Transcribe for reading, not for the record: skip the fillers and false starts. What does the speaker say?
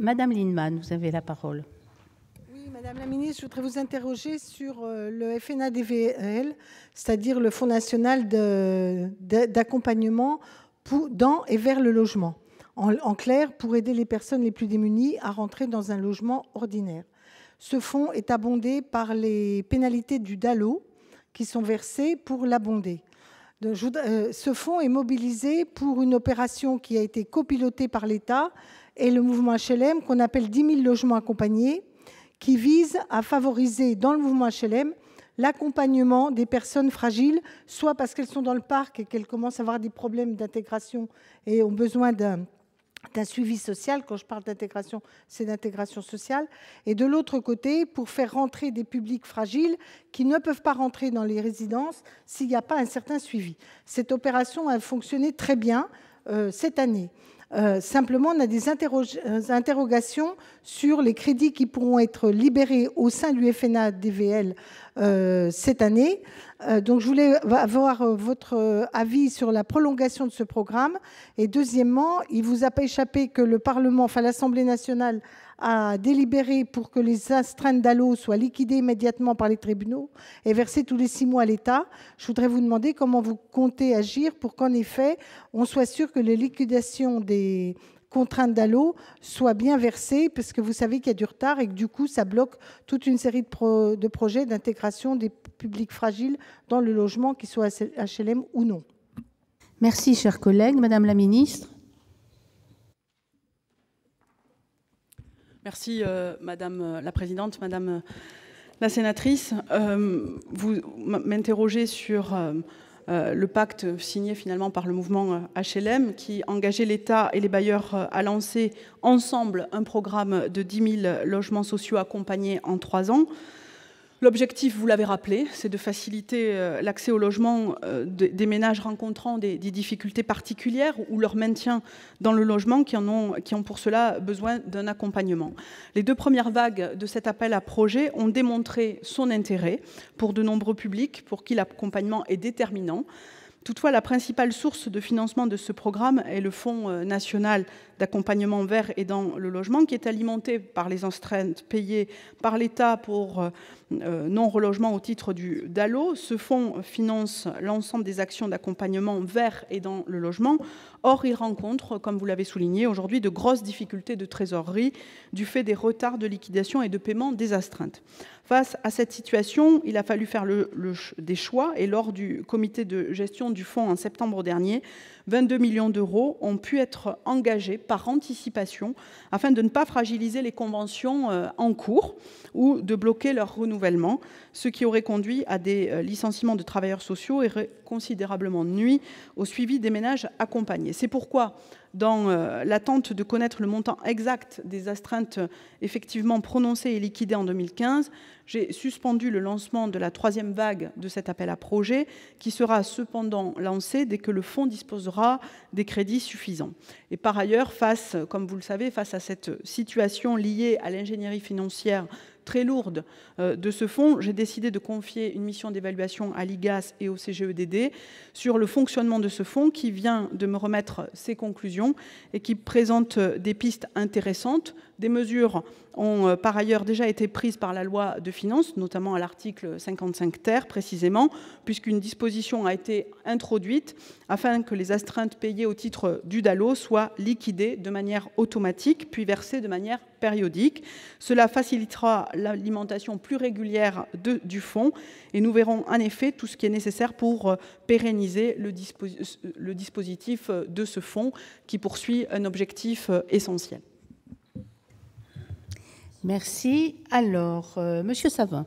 Madame Lienemann, vous avez la parole. Oui, Madame la ministre, je voudrais vous interroger sur le FNADVL, c'est-à-dire le Fonds national d'accompagnement dans et vers le logement. En clair, pour aider les personnes les plus démunies à rentrer dans un logement ordinaire. Ce fonds est abondé par les pénalités du DALO qui sont versées pour l'abonder. Ce fonds est mobilisé pour une opération qui a été copilotée par l'État et le mouvement HLM, qu'on appelle 10 000 logements accompagnés, qui vise à favoriser dans le mouvement HLM l'accompagnement des personnes fragiles, soit parce qu'elles sont dans le parc et qu'elles commencent à avoir des problèmes d'intégration et ont besoin d'un suivi social. Quand je parle d'intégration, c'est d'intégration sociale. Et de l'autre côté, pour faire rentrer des publics fragiles qui ne peuvent pas rentrer dans les résidences s'il n'y a pas un certain suivi. Cette opération a fonctionné très bien cette année. Simplement, on a des interrogations sur les crédits qui pourront être libérés au sein du FNADVL cette année. Donc, je voulais avoir votre avis sur la prolongation de ce programme. Et deuxièmement, il ne vous a pas échappé que le Parlement, enfin l'Assemblée nationale, a délibéré pour que les astreintes DALO soient liquidées immédiatement par les tribunaux et versées tous les 6 mois à l'État. Je voudrais vous demander comment vous comptez agir pour qu'en effet, on soit sûr que les liquidations des contraintes DALO soient bien versées, parce que vous savez qu'il y a du retard et que du coup, ça bloque toute une série de projets d'intégration des publics fragiles dans le logement, qu'ils soient HLM ou non. Merci, chers collègues. Madame la ministre. Merci, Madame la Présidente. Madame la sénatrice, vous m'interrogez sur le pacte signé finalement par le mouvement HLM qui engageait l'État et les bailleurs à lancer ensemble un programme de 10 000 logements sociaux accompagnés en 3 ans. L'objectif, vous l'avez rappelé, c'est de faciliter l'accès au logement des ménages rencontrant des difficultés particulières ou leur maintien dans le logement qui ont pour cela besoin d'un accompagnement. Les 2 premières vagues de cet appel à projet ont démontré son intérêt pour de nombreux publics pour qui l'accompagnement est déterminant. Toutefois, la principale source de financement de ce programme est le Fonds national d'accompagnement vers et dans le logement, qui est alimenté par les astreintes payées par l'État pour non-relogement au titre du DALO. Ce fonds finance l'ensemble des actions d'accompagnement vers et dans le logement. Or, il rencontre, comme vous l'avez souligné, aujourd'hui de grosses difficultés de trésorerie du fait des retards de liquidation et de paiement des astreintes. Face à cette situation, il a fallu faire des choix et lors du comité de gestion du fonds en septembre dernier, 22 millions d'euros ont pu être engagés par anticipation afin de ne pas fragiliser les conventions en cours ou de bloquer leur renouvellement, ce qui aurait conduit à des licenciements de travailleurs sociaux et aurait considérablement nui au suivi des ménages accompagnés. C'est pourquoi, dans l'attente de connaître le montant exact des astreintes effectivement prononcées et liquidées en 2015, j'ai suspendu le lancement de la 3e vague de cet appel à projet, qui sera cependant lancé dès que le fonds disposera des crédits suffisants. Et par ailleurs, comme vous le savez, face à cette situation liée à l'ingénierie financière très lourde de ce fonds, j'ai décidé de confier une mission d'évaluation à l'IGAS et au CGEDD sur le fonctionnement de ce fonds, qui vient de me remettre ses conclusions et qui présente des pistes intéressantes. Des mesures ont par ailleurs déjà été prises par la loi de finances, notamment à l'article 55 ter précisément, puisqu'une disposition a été introduite afin que les astreintes payées au titre du DALO soient liquidées de manière automatique, puis versées de manière périodique. Cela facilitera l'alimentation plus régulière du fonds et nous verrons en effet tout ce qui est nécessaire pour pérenniser le dispositif de ce fonds qui poursuit un objectif essentiel. Merci. Alors, Monsieur Savin.